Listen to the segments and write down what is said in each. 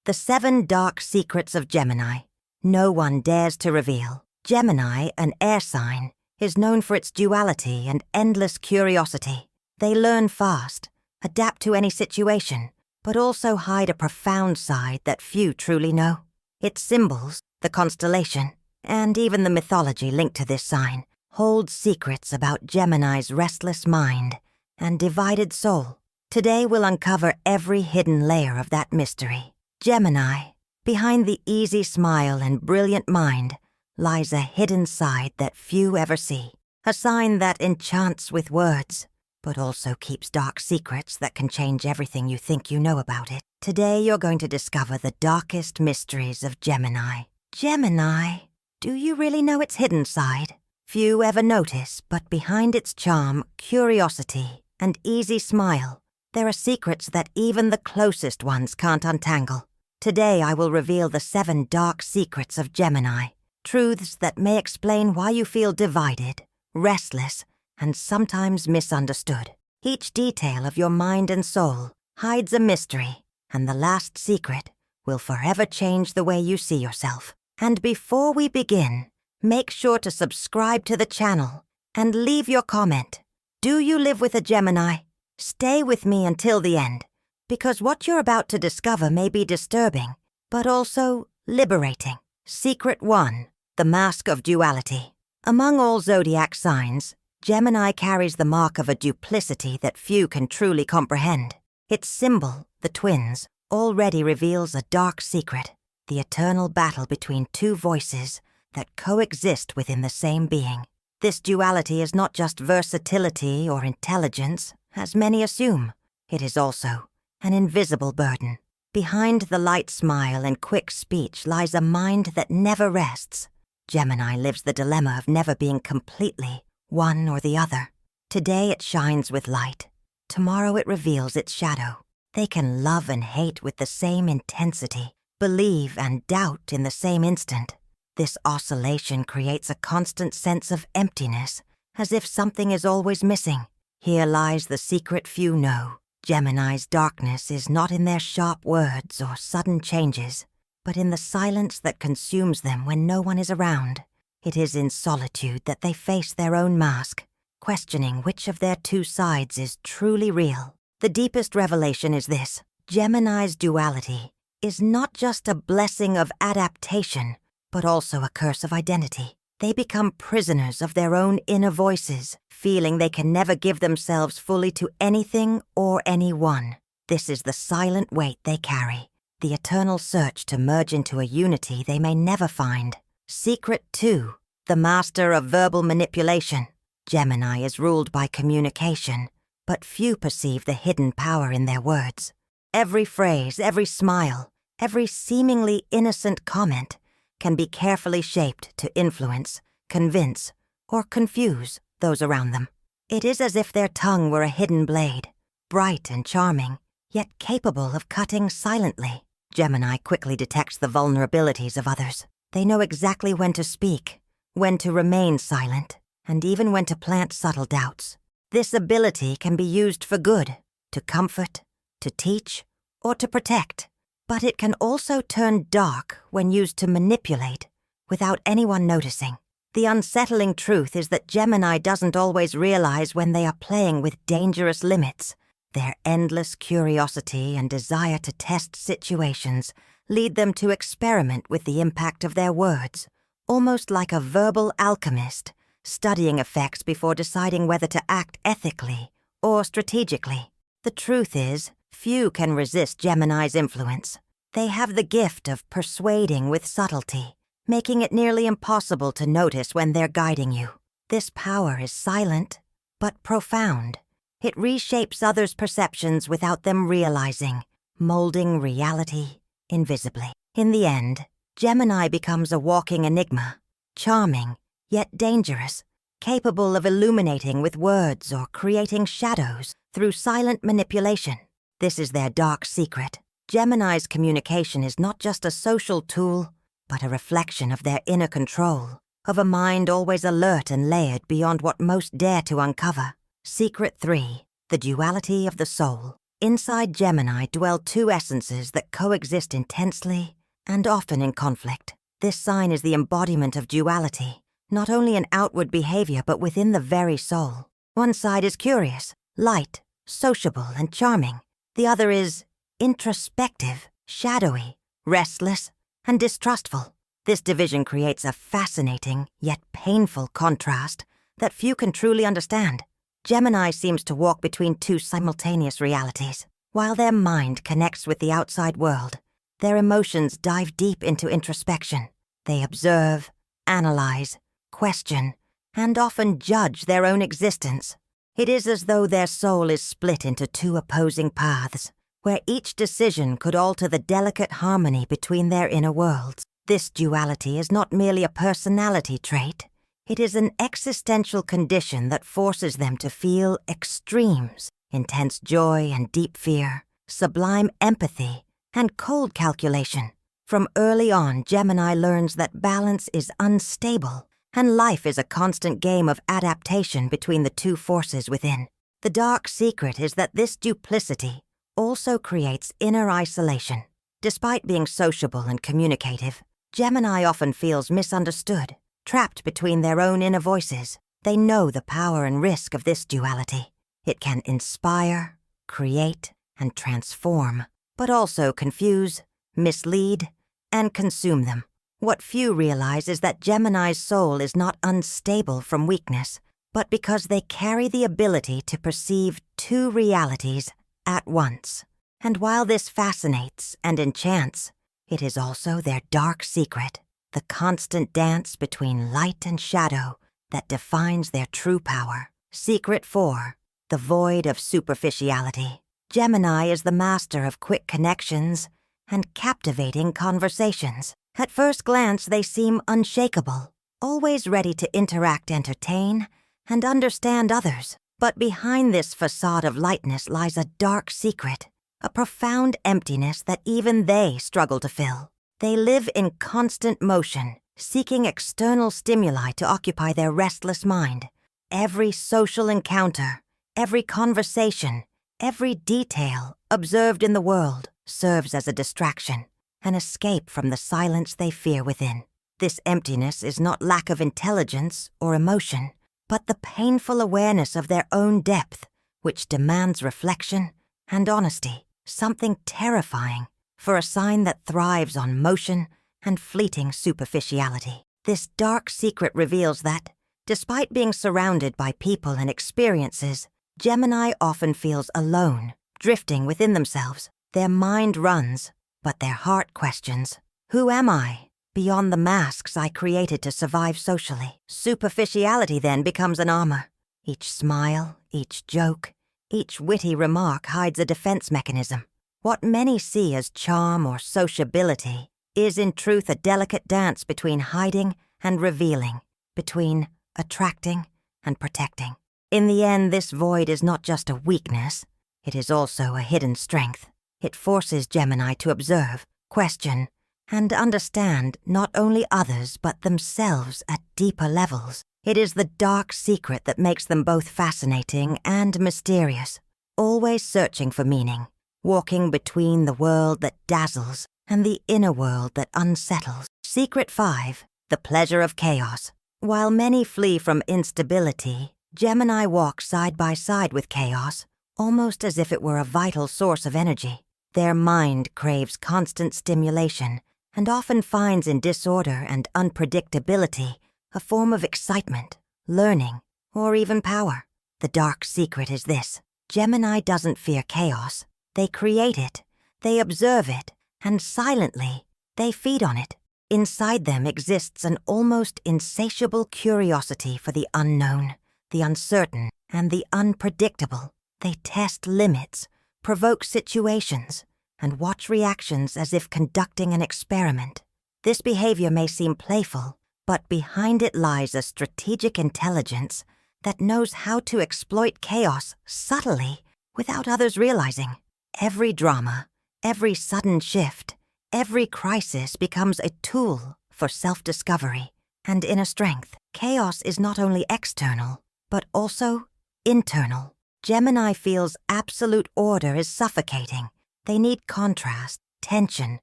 The 7 dark secrets of Gemini. No one dares to reveal. Gemini, an air sign, is known for its duality and endless curiosity. They learn fast, adapt to any situation, but also hide a profound side that few truly know. Its symbols, the constellation, and even the mythology linked to this sign, hold secrets about Gemini's restless mind and divided soul. Today we'll uncover every hidden layer of that mystery. Gemini, behind the easy smile and brilliant mind, lies a hidden side that few ever see. A sign that enchants with words, but also keeps dark secrets that can change everything you think you know about it. Today you're going to discover the darkest mysteries of Gemini. Gemini, do you really know its hidden side? Few ever notice, but behind its charm, curiosity, and easy smile, there are secrets that even the closest ones can't untangle. Today I will reveal the 7 dark secrets of Gemini, truths that may explain why you feel divided, restless, and sometimes misunderstood. Each detail of your mind and soul hides a mystery, and the last secret will forever change the way you see yourself. And before we begin, make sure to subscribe to the channel and leave your comment. Do you live with a Gemini? Stay with me until the end, because what you're about to discover may be disturbing, but also liberating. Secret 1. The Mask of Duality. Among all zodiac signs, Gemini carries the mark of a duplicity that few can truly comprehend. Its symbol, the twins, already reveals a dark secret, the eternal battle between 2 voices that coexist within the same being. This duality is not just versatility or intelligence, as many assume. It is also an invisible burden. Behind the light smile and quick speech lies a mind that never rests. Gemini lives the dilemma of never being completely one or the other. Today it shines with light. Tomorrow it reveals its shadow. They can love and hate with the same intensity, believe and doubt in the same instant. This oscillation creates a constant sense of emptiness, as if something is always missing. Here lies the secret few know. Gemini's darkness is not in their sharp words or sudden changes, but in the silence that consumes them when no one is around. It is in solitude that they face their own mask, questioning which of their 2 sides is truly real. The deepest revelation is this: Gemini's duality is not just a blessing of adaptation, but also a curse of identity. They become prisoners of their own inner voices, feeling they can never give themselves fully to anything or anyone. This is the silent weight they carry, the eternal search to merge into a unity they may never find. Secret 2. The Master of Verbal Manipulation. Gemini is ruled by communication, but few perceive the hidden power in their words. Every phrase, every smile, every seemingly innocent comment can be carefully shaped to influence, convince, or confuse those around them. It is as if their tongue were a hidden blade, bright and charming, yet capable of cutting silently. Gemini quickly detects the vulnerabilities of others. They know exactly when to speak, when to remain silent, and even when to plant subtle doubts. This ability can be used for good, to comfort, to teach, or to protect. But it can also turn dark when used to manipulate without anyone noticing. The unsettling truth is that Gemini doesn't always realize when they are playing with dangerous limits. Their endless curiosity and desire to test situations lead them to experiment with the impact of their words, almost like a verbal alchemist, studying effects before deciding whether to act ethically or strategically. The truth is, few can resist Gemini's influence. They have the gift of persuading with subtlety, making it nearly impossible to notice when they're guiding you. This power is silent, but profound. It reshapes others' perceptions without them realizing, molding reality invisibly. In the end, Gemini becomes a walking enigma, charming, yet dangerous, capable of illuminating with words or creating shadows through silent manipulation. This is their dark secret. Gemini's communication is not just a social tool, but a reflection of their inner control, of a mind always alert and layered beyond what most dare to uncover. Secret 3. The Duality of the Soul. inside Gemini dwell two essences that coexist intensely and often in conflict. This sign is the embodiment of duality, not only in outward behavior but within the very soul. One side is curious, light, sociable, and charming. The other is introspective, shadowy, restless, and distrustful. This division creates a fascinating yet painful contrast that few can truly understand. Gemini seems to walk between two simultaneous realities. While their mind connects with the outside world, their emotions dive deep into introspection. They observe, analyze, question, and often judge their own existence. It is as though their soul is split into two opposing paths, where each decision could alter the delicate harmony between their inner worlds. This duality is not merely a personality trait. It is an existential condition that forces them to feel extremes, intense joy and deep fear, sublime empathy, and cold calculation. From early on, Gemini learns that balance is unstable, and life is a constant game of adaptation between the two forces within. The dark secret is that this duplicity also creates inner isolation. Despite being sociable and communicative, Gemini often feels misunderstood, trapped between their own inner voices. They know the power and risk of this duality. It can inspire, create, and transform, but also confuse, mislead, and consume them. What few realize is that Gemini's soul is not unstable from weakness, but because they carry the ability to perceive two realities at once. And while this fascinates and enchants, it is also their dark secret, the constant dance between light and shadow that defines their true power. Secret 4. The void of superficiality. Gemini is the master of quick connections and captivating conversations. At first glance, they seem unshakable, always ready to interact, entertain, and understand others. But behind this facade of lightness lies a dark secret, a profound emptiness that even they struggle to fill. They live in constant motion, seeking external stimuli to occupy their restless mind. Every social encounter, every conversation, every detail observed in the world serves as a distraction, an escape from the silence they fear within. This emptiness is not lack of intelligence or emotion, but the painful awareness of their own depth, which demands reflection and honesty, something terrifying for a sign that thrives on motion and fleeting superficiality. This dark secret reveals that, despite being surrounded by people and experiences, Gemini often feels alone, drifting within themselves. Their mind runs, but their heart questions. Who am I, beyond the masks I created to survive socially? Superficiality then becomes an armor. Each smile, each joke, each witty remark hides a defense mechanism. What many see as charm or sociability is in truth a delicate dance between hiding and revealing, between attracting and protecting. In the end, this void is not just a weakness, it is also a hidden strength. It forces Gemini to observe, question, and understand not only others but themselves at deeper levels. It is the dark secret that makes them both fascinating and mysterious, always searching for meaning, walking between the world that dazzles and the inner world that unsettles. Secret 5. The pleasure of chaos. While many flee from instability, Gemini walks side by side with chaos, almost as if it were a vital source of energy. Their mind craves constant stimulation and often finds in disorder and unpredictability a form of excitement, learning, or even power. The dark secret is this: Gemini doesn't fear chaos. They create it, they observe it, and silently, they feed on it. Inside them exists an almost insatiable curiosity for the unknown, the uncertain, and the unpredictable. They test limits, provoke situations, and watch reactions as if conducting an experiment. This behavior may seem playful, but behind it lies a strategic intelligence that knows how to exploit chaos subtly without others realizing. Every drama, every sudden shift, every crisis becomes a tool for self-discovery and inner strength. Chaos is not only external, but also internal. Gemini feels absolute order is suffocating. They need contrast, tension,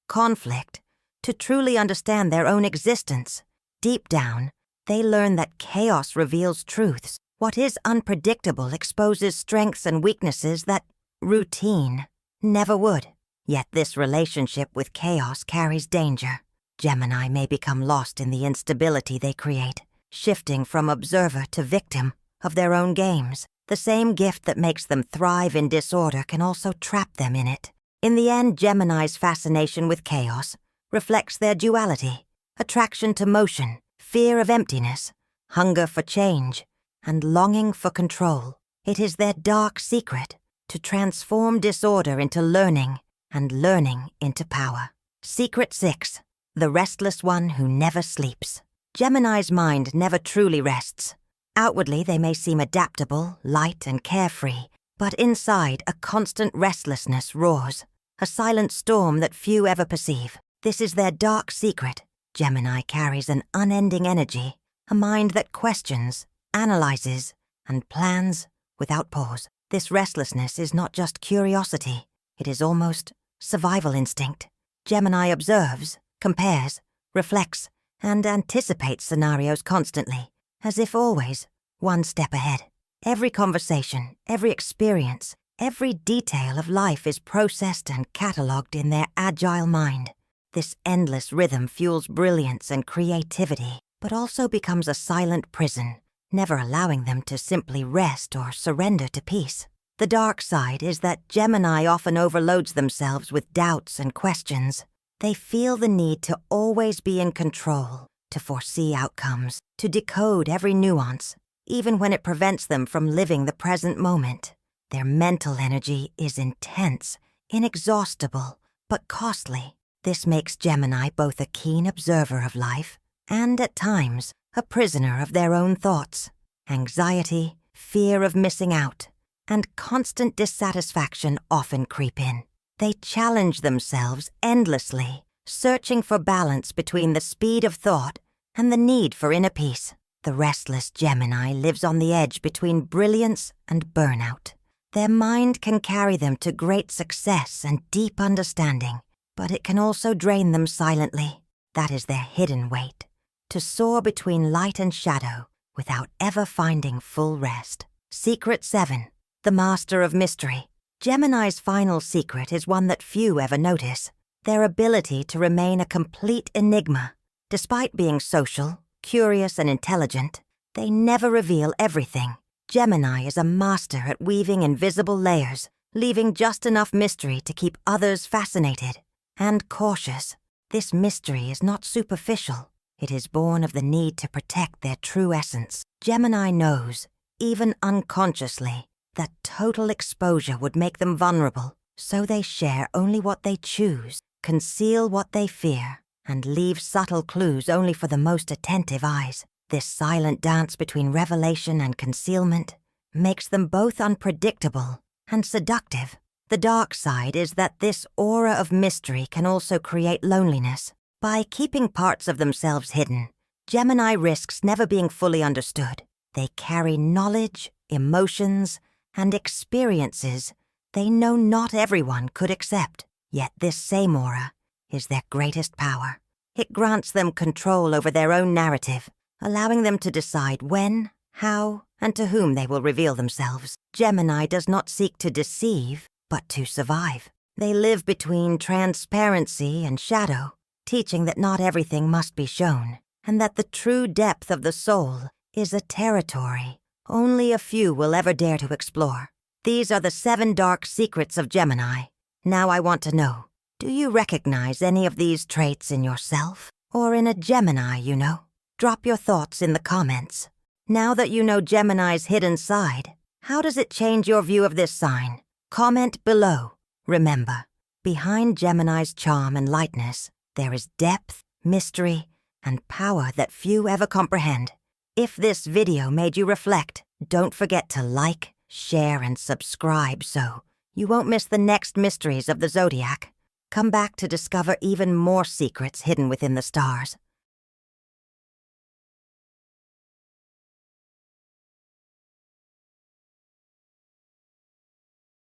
conflict to truly understand their own existence. Deep down, they learn that chaos reveals truths. What is unpredictable exposes strengths and weaknesses that routine never would. Yet this relationship with chaos carries danger. Gemini may become lost in the instability they create, shifting from observer to victim of their own games. The same gift that makes them thrive in disorder can also trap them in it. In the end, Gemini's fascination with chaos reflects their duality, attraction to motion, fear of emptiness, hunger for change, and longing for control. It is their dark secret to transform disorder into learning and learning into power. Secret 6. The restless one who never sleeps. Gemini's mind never truly rests. Outwardly, they may seem adaptable, light, and carefree, but inside, a constant restlessness roars, a silent storm that few ever perceive. This is their dark secret. Gemini carries an unending energy, a mind that questions, analyzes, and plans without pause. This restlessness is not just curiosity, it is almost survival instinct. Gemini observes, compares, reflects, and anticipates scenarios constantly, as if always one step ahead. Every conversation, every experience, every detail of life is processed and catalogued in their agile mind. This endless rhythm fuels brilliance and creativity, but also becomes a silent prison, never allowing them to simply rest or surrender to peace. The dark side is that Gemini often overloads themselves with doubts and questions. They feel the need to always be in control, to foresee outcomes, to decode every nuance, even when it prevents them from living the present moment. Their mental energy is intense, inexhaustible, but costly. This makes Gemini both a keen observer of life and, at times, a prisoner of their own thoughts. Anxiety, fear of missing out, and constant dissatisfaction often creep in. They challenge themselves endlessly, searching for balance between the speed of thought and the need for inner peace. The restless Gemini lives on the edge between brilliance and burnout. Their mind can carry them to great success and deep understanding, but it can also drain them silently. That is their hidden weight, to soar between light and shadow without ever finding full rest. Secret 7. The Master of Mystery. Gemini's final secret is one that few ever notice: their ability to remain a complete enigma. Despite being social, curious, and intelligent, they never reveal everything. Gemini is a master at weaving invisible layers, leaving just enough mystery to keep others fascinated and cautious. This mystery is not superficial. It is born of the need to protect their true essence. Gemini knows, even unconsciously, that total exposure would make them vulnerable, so they share only what they choose, conceal what they fear, and leave subtle clues only for the most attentive eyes. This silent dance between revelation and concealment makes them both unpredictable and seductive. The dark side is that this aura of mystery can also create loneliness. By keeping parts of themselves hidden, Gemini risks never being fully understood. They carry knowledge, emotions, and experiences they know not everyone could accept. Yet this same aura is their greatest power. It grants them control over their own narrative, allowing them to decide when, how, and to whom they will reveal themselves. Gemini does not seek to deceive, but to survive. They live between transparency and shadow, teaching that not everything must be shown, and that the true depth of the soul is a territory only a few will ever dare to explore. These are the 7 dark secrets of Gemini. Now I want to know, do you recognize any of these traits in yourself or in a Gemini you know? Drop your thoughts in the comments. Now that you know Gemini's hidden side, how does it change your view of this sign? Comment below. Remember, behind Gemini's charm and lightness, there is depth, mystery, and power that few ever comprehend. If this video made you reflect, don't forget to like, share, and subscribe so you won't miss the next mysteries of the zodiac. Come back to discover even more secrets hidden within the stars.